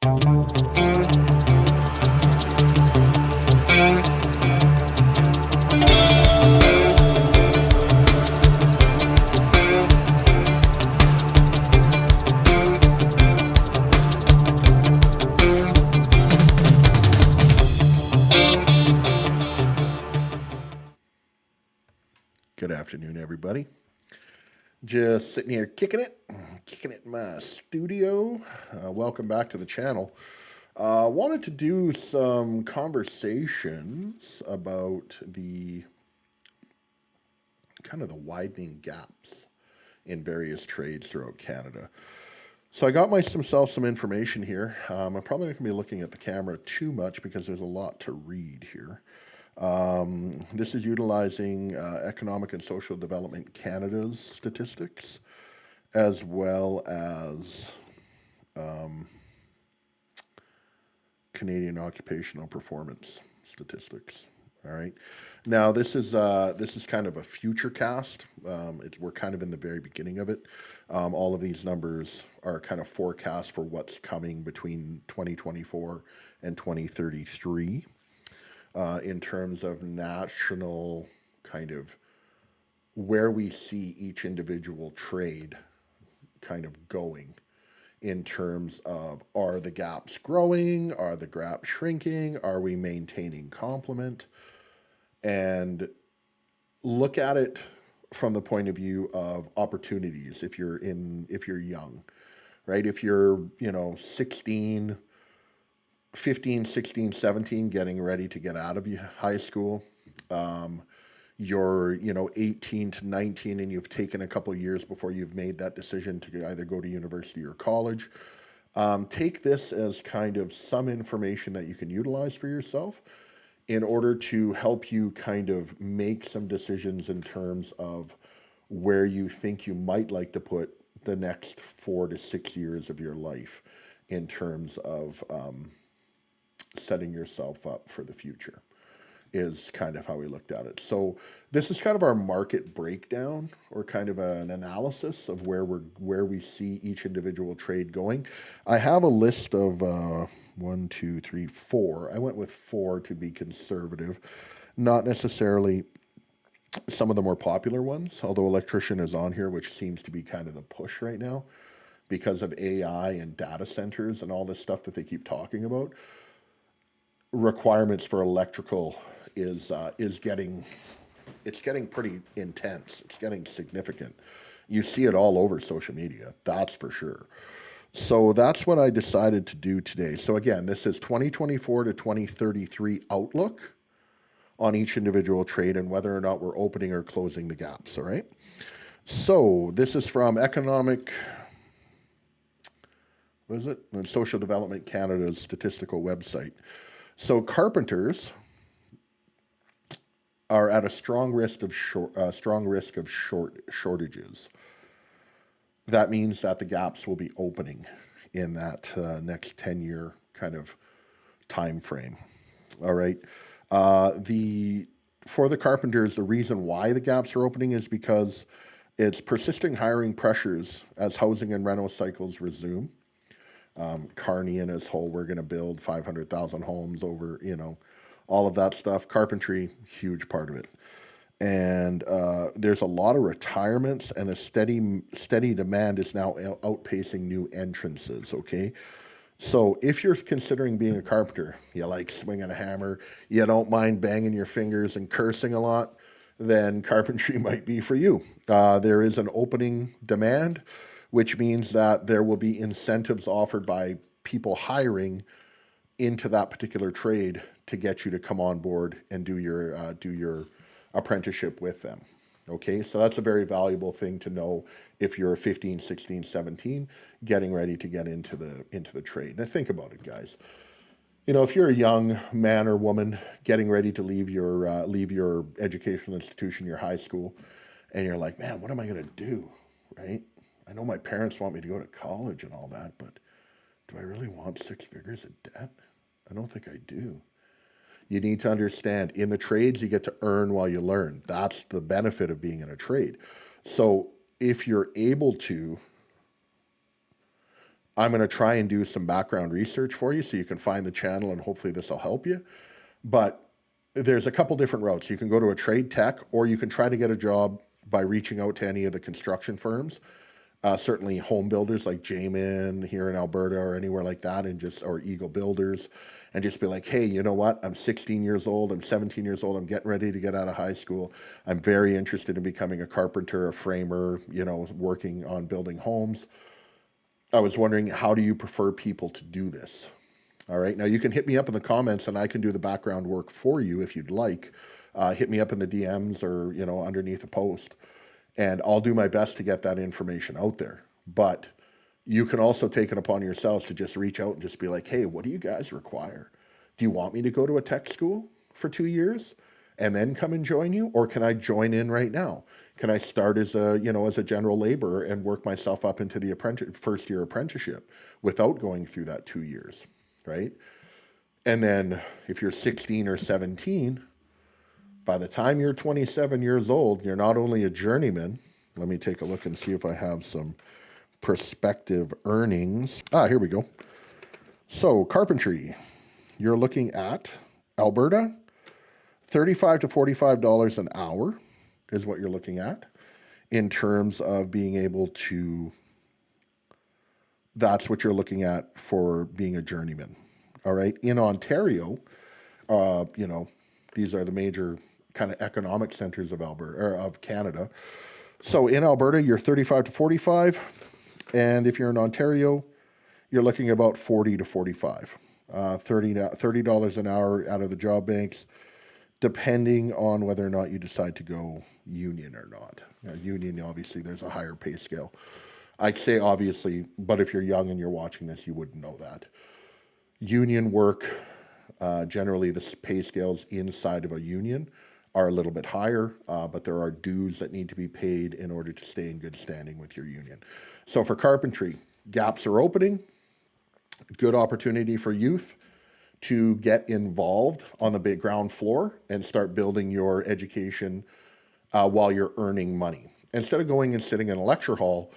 Good afternoon, everybody. Just sitting here kicking it in my studio. Welcome back to the channel. Wanted to do some conversations about the kind of the widening gaps in various trades throughout Canada. So I got myself some information here. I'm probably not going to be looking at the camera too much because there's a lot to read here. This is utilizing Economic and Social Development Canada's statistics, as well as Canadian Occupational Performance statistics. All right. Now this is kind of a future cast. We're kind of in the very beginning of it. All of these numbers are kind of forecast for what's coming between 2024 and 2033 in terms of national kind of where we see each individual trade kind of going in terms of, are the gaps growing? Are the gaps shrinking? Are we maintaining complement? And look at it from the point of view of opportunities if you're young, right? If you're, 16, 15, 16, 17, getting ready to get out of high school, you're 18 to 19 and you've taken a couple of years before you've made that decision to either go to university or college. Take this as kind of some information that you can utilize for yourself in order to help you kind of make some decisions in terms of where you think you might like to put the next 4 to 6 years of your life in terms of setting yourself up for the future is kind of how we looked at it. So this is kind of our market breakdown or kind of an analysis of where we see each individual trade going. I have a list of 1, 2, 3, 4. I went with 4 to be conservative, not necessarily some of the more popular ones, although electrician is on here, which seems to be kind of the push right now because of AI and data centers and all this stuff that they keep talking about. Requirements for electrical is getting pretty intense. It's getting significant. You see it all over social media, that's for sure. So that's what I decided to do today. So again, this is 2024 to 2033 outlook on each individual trade and whether or not we're opening or closing the gaps, all right? So this is from Economic, what is it? And Social Development Canada's statistical website. So carpenters are at a strong risk of shortages. That means that the gaps will be opening in that next 10-year kind of time frame. All right. For the carpenters, the reason why the gaps are opening is because it's persisting hiring pressures as housing and rental cycles resume. Carney and his whole, we're going to build 500,000 homes over, all of that stuff. Carpentry, huge part of it. And there's a lot of retirements and a steady demand is now outpacing new entrances, okay? So if you're considering being a carpenter, you like swinging a hammer, you don't mind banging your fingers and cursing a lot, then carpentry might be for you. There is an opening demand, which means that there will be incentives offered by people hiring into that particular trade to get you to come on board and do your apprenticeship with them. Okay, so that's a very valuable thing to know if you're 15, 16, 17, getting ready to get into the trade. Now think about it, guys. If you're a young man or woman getting ready to leave your educational institution, your high school, and you're like, man, what am I going to do, right? I know my parents want me to go to college and all that, but do I really want 6 figures of debt? I don't think I do. You need to understand, in the trades, you get to earn while you learn. That's the benefit of being in a trade. So if you're able to I'm going to try and do some background research for you so you can find the channel, and hopefully this will help you. But there's a couple different routes. You can go to a trade tech, or you can try to get a job by reaching out to any of the construction firms. Certainly home builders like Jamin here in Alberta or anywhere like that, or Eagle Builders, and just be like, hey, you know what? I'm 16 years old. I'm 17 years old. I'm getting ready to get out of high school. I'm very interested in becoming a carpenter, a framer, working on building homes. I was wondering, how do you prefer people to do this? All right. Now you can hit me up in the comments and I can do the background work for you if you'd like. Hit me up in the DMs or, underneath a post, and I'll do my best to get that information out there. But you can also take it upon yourselves to just reach out and just be like, hey, what do you guys require? Do you want me to go to a tech school for 2 years and then come and join you? Or can I join in right now? Can I start as a general laborer and work myself up into the first year apprenticeship without going through that 2 years, right? And then if you're 16 or 17, by the time you're 27 years old, you're not only a journeyman. Let me take a look and see if I have some prospective earnings. Here we go. So carpentry, you're looking at Alberta, $35 to $45 an hour is what you're looking at in terms of being able to, that's what you're looking at for being a journeyman. All right. In Ontario, these are the major kind of economic centers of Alberta or of Canada. So in Alberta, you're 35 to 45. And if you're in Ontario, you're looking about 40 to 45. $30 an hour out of the job banks, depending on whether or not you decide to go union or not. Union, obviously, there's a higher pay scale. I'd say obviously, but if you're young and you're watching this, you wouldn't know that. Union work, generally the pay scales inside of a union are a little bit higher, but there are dues that need to be paid in order to stay in good standing with your union. So for carpentry, gaps are opening. Good opportunity for youth to get involved on the big ground floor and start building your education while you're earning money. Instead of going and sitting in a lecture hall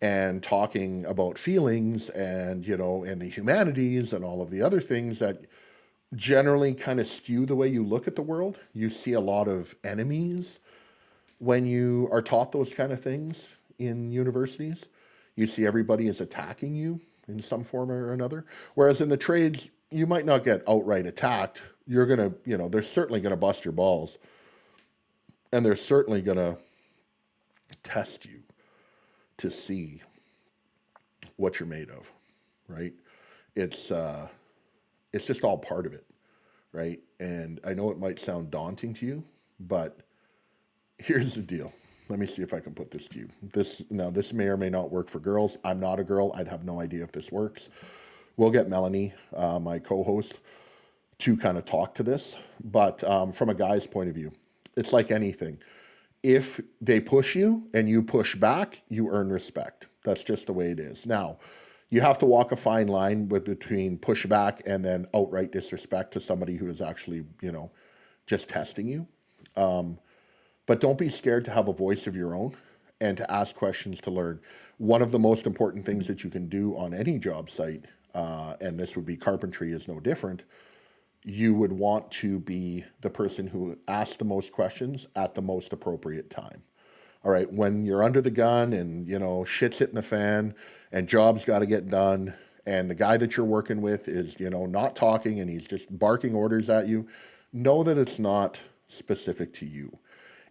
and talking about feelings and, and the humanities and all of the other things that generally kind of skew the way you look at the world. You see a lot of enemies when you are taught those kind of things in universities. You see everybody is attacking you in some form or another. Whereas in the trades, you might not get outright attacked. You're going to, they're certainly going to bust your balls. And they're certainly going to test you to see what you're made of, right? It's just all part of it, right? And I know it might sound daunting to you, but here's the deal. Let me see if I can put this to you. This may or may not work for girls. I'm not a girl. I'd have no idea if this works. We'll get Melanie, my co-host, to kind of talk to this. But from a guy's point of view, it's like anything. If they push you and you push back, you earn respect. That's just the way it is. Now, you have to walk a fine line between pushback and then outright disrespect to somebody who is actually, just testing you. But don't be scared to have a voice of your own and to ask questions to learn. One of the most important things that you can do on any job site, and this would be carpentry is no different, you would want to be the person who asks the most questions at the most appropriate time. All right, when you're under the gun and, shit's hitting the fan and jobs got to get done and the guy that you're working with is, not talking and he's just barking orders at you, know that it's not specific to you.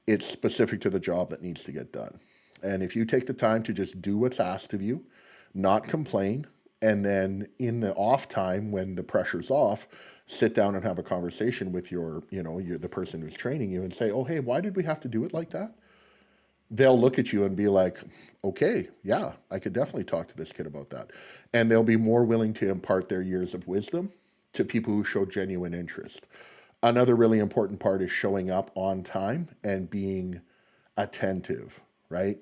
It's specific to the job that needs to get done. And if you take the time to just do what's asked of you, not complain, and then in the off time when the pressure's off, sit down and have a conversation with the person who's training you and say, oh, hey, why did we have to do it like that? They'll look at you and be like, okay, yeah, I could definitely talk to this kid about that. And they'll be more willing to impart their years of wisdom to people who show genuine interest. Another really important part is showing up on time and being attentive, right?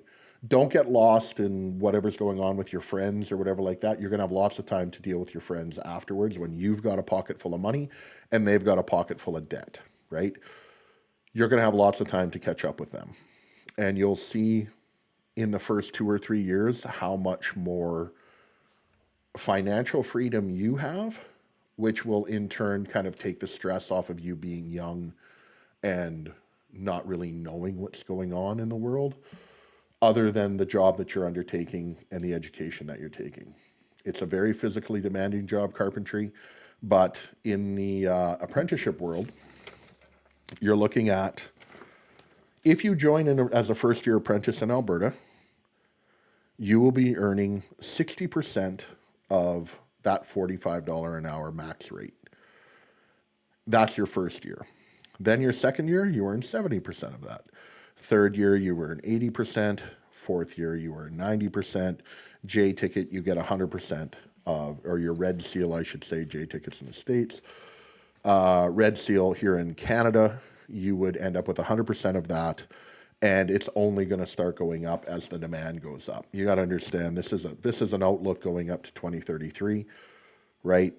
Don't get lost in whatever's going on with your friends or whatever like that. You're going to have lots of time to deal with your friends afterwards when you've got a pocket full of money and they've got a pocket full of debt, right? You're going to have lots of time to catch up with them. And you'll see in the first 2 or 3 years how much more financial freedom you have, which will in turn kind of take the stress off of you being young and not really knowing what's going on in the world, other than the job that you're undertaking and the education that you're taking. It's a very physically demanding job, carpentry, but in the apprenticeship world, you're looking at, if you join in as a first-year apprentice in Alberta, you will be earning 60% of that $45 an hour max rate. That's your first year. Then your second year, you earn 70% of that. Third year, you earn 80%. Fourth year, you earn 90%. J ticket, you get 100% of, or your red seal, I should say, J tickets in the States. Red seal here in Canada, you would end up with 100% of that. And it's only going to start going up as the demand goes up. You got to understand, this is an outlook going up to 2033, right?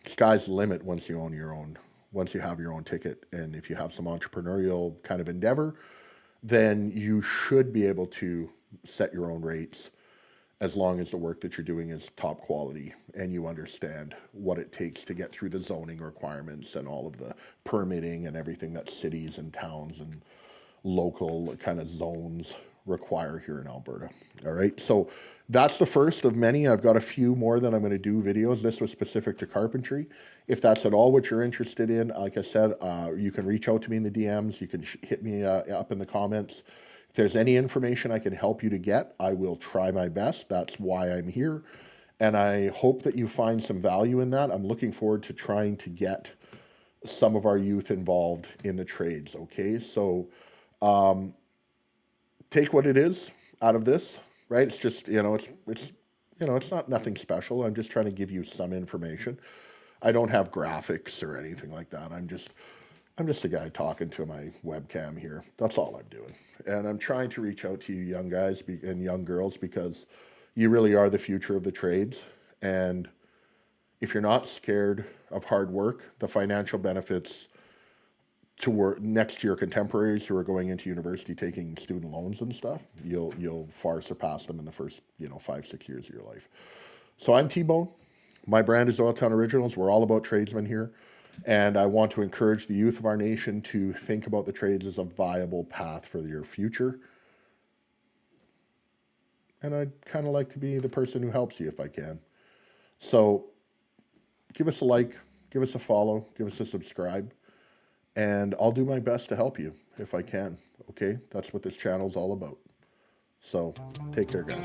Sky's the limit once you own your own, once you have your own ticket. And if you have some entrepreneurial kind of endeavor, then you should be able to set your own rates as long as the work that you're doing is top quality and you understand what it takes to get through the zoning requirements and all of the permitting and everything that cities and towns and local kind of zones require here in Alberta. All right, so that's the first of many. I've got a few more that I'm going to do videos. This was specific to carpentry. If that's at all what you're interested in, like I said, you can reach out to me in the DMs. You can hit me up in the comments. If there's any information I can help you to get, I will try my best. That's why I'm here. And I hope that you find some value in that. I'm looking forward to trying to get some of our youth involved in the trades, okay? So take what it is out of this, right? It's just, it's not nothing special. I'm just trying to give you some information. I don't have graphics or anything like that. I'm just a guy talking to my webcam here. That's all I'm doing. And I'm trying to reach out to you young guys and young girls because you really are the future of the trades. And if you're not scared of hard work, the financial benefits to work next to your contemporaries who are going into university taking student loans and stuff, you'll far surpass them in the first 5-6 years of your life. So I'm T-Bone. My brand is Oiltown Originals. We're all about tradesmen here, and I want to encourage the youth of our nation to think about the trades as a viable path for your future. And I'd kind of like to be the person who helps you if I can. So give us a like, give us a follow, give us a subscribe. And I'll do my best to help you if I can, okay? That's what this channel is all about. So, take care, guys.